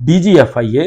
DG FIA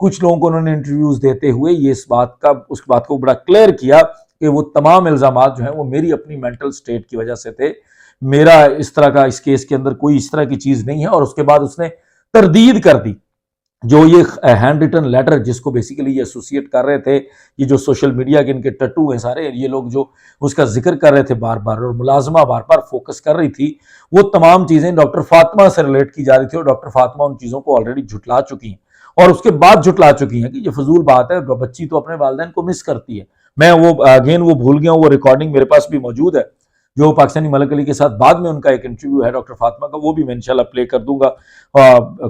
کچھ لوگوں کو انہوں نے انٹرویوز دیتے ہوئے یہ اس بات کو بڑا کلیئر کیا کہ وہ تمام الزامات جو ہیں وہ میری اپنی مینٹل سٹیٹ کی وجہ سے تھے، میرا اس طرح کا اس کیس کے اندر کوئی اس طرح کی چیز نہیں ہے۔ اور اس کے بعد اس نے تردید کر دی جو یہ ہینڈ ریٹن لیٹر جس کو بیسیکلی یہ ایسوسیٹ کر رہے تھے، یہ جو سوشل میڈیا کے ان کے ٹٹو ہیں سارے، یہ لوگ جو اس کا ذکر کر رہے تھے بار بار اور ملازمہ بار بار فوکس کر رہی تھی، وہ تمام چیزیں ڈاکٹر فاطمہ سے ریلیٹ کی جا رہی تھی اور ڈاکٹر فاطمہ ان چیزوں کو آلریڈی جھٹلا چکی ہیں اور اس کے بعد جھٹلا چکی ہیں کہ یہ فضول بات ہے، بچی تو اپنے والدین کو مس کرتی ہے۔ میں وہ بھول گیا ہوں، وہ ریکارڈنگ میرے پاس بھی موجود ہے جو پاکستانی ملک علی کے ساتھ بعد میں ان کا ایک انٹرویو ہے ڈاکٹر فاطمہ کا، وہ بھی میں انشاءاللہ پلے کر دوں گا،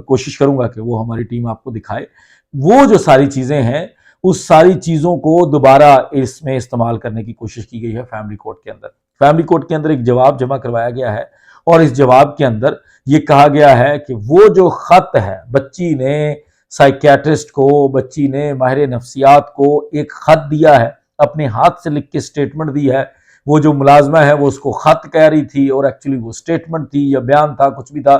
کوشش کروں گا کہ وہ ہماری ٹیم آپ کو دکھائے۔ وہ جو ساری چیزیں ہیں اس ساری چیزوں کو دوبارہ اس میں استعمال کرنے کی کوشش کی گئی ہے فیملی کورٹ کے اندر۔ فیملی کورٹ کے اندر ایک جواب جمع کروایا گیا ہے اور اس جواب کے اندر یہ کہا گیا ہے کہ وہ جو خط ہے بچی نے سائیکیٹرسٹ کو، بچی نے ماہر نفسیات کو ایک خط دیا ہے، اپنے ہاتھ سے لکھ کے سٹیٹمنٹ دی ہے، وہ جو ملازمہ ہے وہ اس کو خط کہہ رہی تھی اور ایکچولی وہ سٹیٹمنٹ تھی یا بیان تھا، کچھ بھی تھا،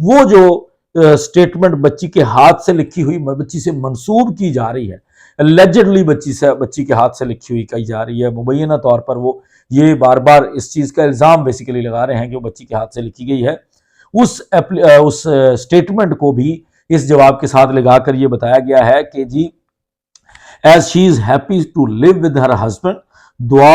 وہ جو سٹیٹمنٹ بچی کے ہاتھ سے لکھی ہوئی بچی سے منسوب کی جا رہی ہے، اللیجڈلی بچی کے ہاتھ سے لکھی ہوئی کہی جا رہی ہے، مبینہ طور پر وہ یہ بار بار اس چیز کا الزام بیسیکلی لگا رہے ہیں کہ وہ بچی کے ہاتھ سے لکھی گئی ہے۔ اس سٹیٹمنٹ کو بھی اس جواب کے ساتھ لگا کر یہ بتایا گیا ہے کہ جی as she is happy to live with her husband, Dua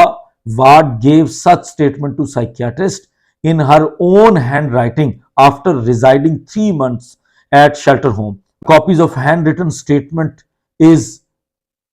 Ward gave such statement to psychiatrist in her own handwriting after residing 3 months at shelter home. Copies of handwritten statement is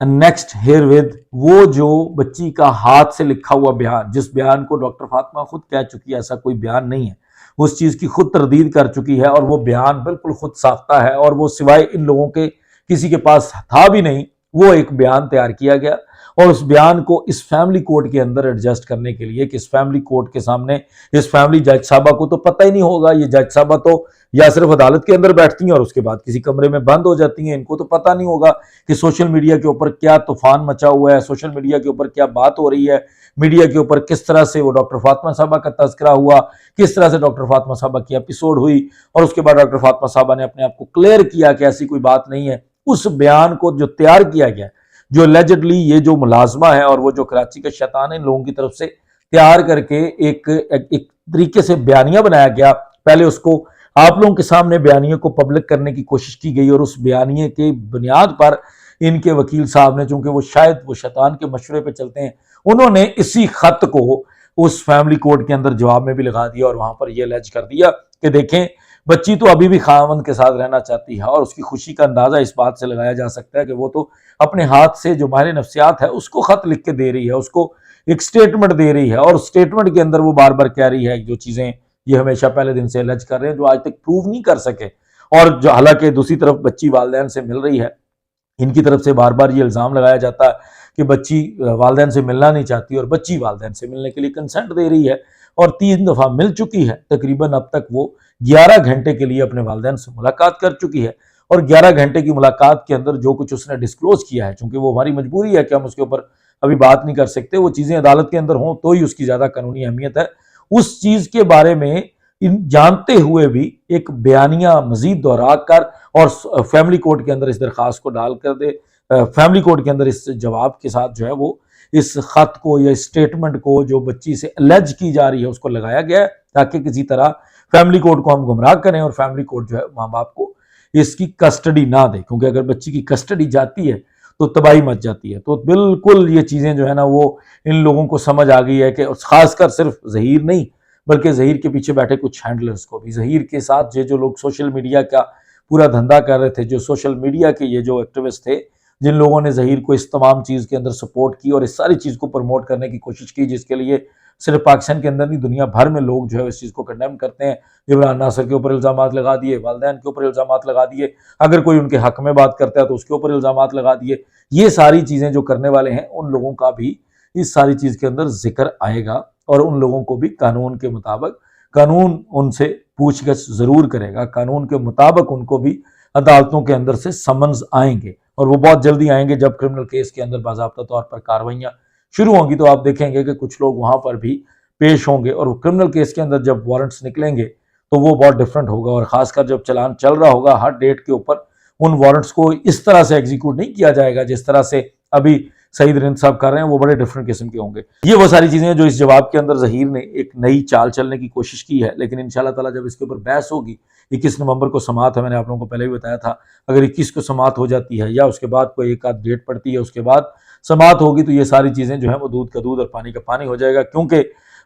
annexed herewith. وہ جو بچی کا ہاتھ سے لکھا ہوا بیان، جس بیان کو ڈاکٹر فاطمہ خود کہہ چکی ہے ایسا کوئی بیان نہیں ہے، اس چیز کی خود تردید کر چکی ہے اور وہ بیان بالکل خود ساختہ ہے اور وہ سوائے ان لوگوں کے کسی کے پاس تھا بھی نہیں، وہ ایک بیان تیار کیا گیا اور اس بیان کو اس فیملی کورٹ کے اندر ایڈجسٹ کرنے کے لیے کہ اس فیملی کورٹ کے سامنے اس فیملی جج صاحبہ کو تو پتہ ہی نہیں ہوگا، یہ جج صاحبہ تو یا صرف عدالت کے اندر بیٹھتی ہیں اور اس کے بعد کسی کمرے میں بند ہو جاتی ہیں، ان کو تو پتہ نہیں ہوگا کہ سوشل میڈیا کے اوپر کیا طوفان مچا ہوا ہے، سوشل میڈیا کے اوپر کیا بات ہو رہی ہے، میڈیا کے اوپر کس طرح سے وہ ڈاکٹر فاطمہ صاحبہ کا تذکرہ ہوا، کس طرح سے ڈاکٹر فاطمہ صاحبہ کی ایپیسوڈ ہوئی اور اس کے بعد ڈاکٹر فاطمہ صاحبہ نے اپنے آپ کو کلیئر کیا کہ ایسی کوئی بات نہیں ہے۔ اس بیان کو جو تیار کیا گیا، جو لیجڈلی یہ جو ملازمہ ہے اور وہ جو کراچی کا شیطان ہے ان لوگوں کی طرف سے تیار کر کے ایک طریقے سے بیانیہ بنایا گیا، پہلے اس کو آپ لوگوں کے سامنے بیانیے کو پبلک کرنے کی کوشش کی گئی اور اس بیانیے کے بنیاد پر ان کے وکیل صاحب نے، چونکہ وہ شاید وہ شیطان کے مشورے پہ چلتے ہیں، انہوں نے اسی خط کو اس فیملی کورٹ کے اندر جواب میں بھی لگا دیا اور وہاں پر یہ لیج کر دیا کہ دیکھیں بچی تو ابھی بھی خاوند کے ساتھ رہنا چاہتی ہے اور اس کی خوشی کا اندازہ اس بات سے لگایا جا سکتا ہے کہ وہ تو اپنے ہاتھ سے جو ماہر نفسیات ہے اس کو خط لکھ کے دے رہی ہے، اس کو ایک سٹیٹمنٹ دے رہی ہے اور سٹیٹمنٹ کے اندر وہ بار بار کہہ رہی ہے جو چیزیں یہ ہمیشہ پہلے دن سے الج کر رہے ہیں جو آج تک پروو نہیں کر سکے، اور جو حالانکہ دوسری طرف بچی والدین سے مل رہی ہے، ان کی طرف سے بار بار یہ الزام لگایا جاتا ہے کہ بچی والدین سے ملنا نہیں چاہتی اور بچی والدین سے ملنے کے لیے کنسنٹ دے رہی ہے اور 3 دفعہ مل چکی ہے، تقریباً اب تک وہ 11 گھنٹے کے لیے اپنے والدین سے ملاقات کر چکی ہے اور 11 گھنٹے کی ملاقات کے اندر جو کچھ اس نے ڈسکلوز کیا ہے، چونکہ وہ ہماری مجبوری ہے کہ ہم اس کے اوپر ابھی بات نہیں کر سکتے، وہ چیزیں عدالت کے اندر ہوں تو ہی اس کی زیادہ قانونی اہمیت ہے، اس چیز کے بارے میں جانتے ہوئے بھی ایک بیانیہ مزید دہرا کر اور فیملی کورٹ کے اندر اس درخواست کو ڈال کر فیملی کورٹ کے اندر اس جواب کے ساتھ جو ہے وہ اس خط کو یا اسٹیٹمنٹ کو جو بچی سے الج کی جا رہی ہے اس کو لگایا گیا ہے تاکہ کسی طرح فیملی کورٹ کو ہم گمراہ کریں اور فیملی کورٹ جو ہے ماں باپ کو اس کی کسٹڈی نہ دے، کیونکہ اگر بچی کی کسٹڈی جاتی ہے تو تباہی مچ جاتی ہے۔ تو بالکل یہ چیزیں جو ہے نا وہ ان لوگوں کو سمجھ آ گئی ہے کہ خاص کر صرف ظہیر نہیں بلکہ ظہیر کے پیچھے بیٹھے کچھ ہینڈلرز کو بھی، ظہیر کے ساتھ جو لوگ سوشل میڈیا کا پورا دھندا کر رہے تھے، جو سوشل میڈیا کے یہ جو ایکٹیوسٹ تھے جن لوگوں نے ظہیر کو اس تمام چیز کے اندر سپورٹ کی اور اس ساری چیز کو پروموٹ کرنے کی کوشش کی، جس کے لیے صرف پاکستان کے اندر نہیں دنیا بھر میں لوگ جو ہے اس چیز کو کنڈیم کرتے ہیں، عمران ناصر کے اوپر الزامات لگا دیے، والدین کے اوپر الزامات لگا دیے، اگر کوئی ان کے حق میں بات کرتا ہے تو اس کے اوپر الزامات لگا دیے، یہ ساری چیزیں جو کرنے والے ہیں ان لوگوں کا بھی اس ساری چیز کے اندر ذکر آئے گا اور ان لوگوں کو بھی قانون کے مطابق قانون ان سے پوچھ گچھ ضرور کرے گا، قانون کے مطابق ان کو بھی عدالتوں کے اندر سے سمنز آئیں گے اور وہ بہت جلدی آئیں گے جب کرمنل کیس کے اندر باضابطہ طور پر کارروائیاں شروع ہوں گی، تو آپ دیکھیں گے کہ کچھ لوگ وہاں پر بھی پیش ہوں گے اور کرمنل کیس کے اندر جب وارنٹس نکلیں گے تو وہ بہت ڈیفرنٹ ہوگا، اور خاص کر جب چلان چل رہا ہوگا ہر ڈیٹ کے اوپر ان وارنٹس کو اس طرح سے ایگزیکیوٹ نہیں کیا جائے گا جس طرح سے ابھی سعید رند صاحب کر رہے ہیں، وہ بڑے ڈیفرنٹ قسم کے ہوں گے۔ یہ وہ ساری چیزیں ہیں جو اس جواب کے اندر ظہیر نے ایک نئی چال چلنے کی کوشش کی ہے، لیکن انشاءاللہ تعالیٰ جب اس کے اوپر بحث ہوگی، 21 نومبر کو سماعت ہے، میں نے آپ لوگوں کو پہلے بھی بتایا تھا، اگر 21 کو سماعت ہو جاتی ہے یا اس کے بعد کوئی ایک آدھ ڈیٹ پڑتی ہے، اس کے بعد سماعت ہوگی، تو یہ ساری چیزیں جو ہیں وہ دودھ کا دودھ اور پانی کا پانی ہو جائے گا، کیونکہ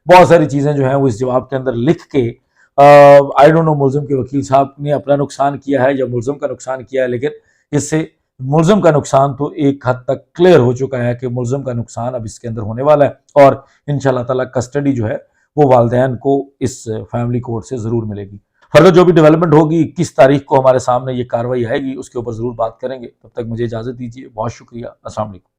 بہت ساری چیزیں جو ہیں وہ اس جواب کے اندر لکھ کے آئی ڈونٹ نو ملزم کے وکیل صاحب نے اپنا نقصان کیا ہے یا ملزم کا نقصان کیا ہے، لیکن اس سے ملزم کا نقصان تو ایک حد تک کلیئر ہو چکا ہے کہ ملزم کا نقصان اب اس کے اندر ہونے والا ہے، اور انشاءاللہ تعالیٰ کسٹڈی جو ہے وہ والدین کو اس فیملی کورٹ سے ضرور ملے گی۔ فردر جو بھی ڈیولپمنٹ ہوگی، کس تاریخ کو ہمارے سامنے یہ کارروائی آئے گی، اس کے اوپر ضرور بات کریں گے۔ تب تک مجھے اجازت دیجیے، بہت شکریہ، السلام علیکم۔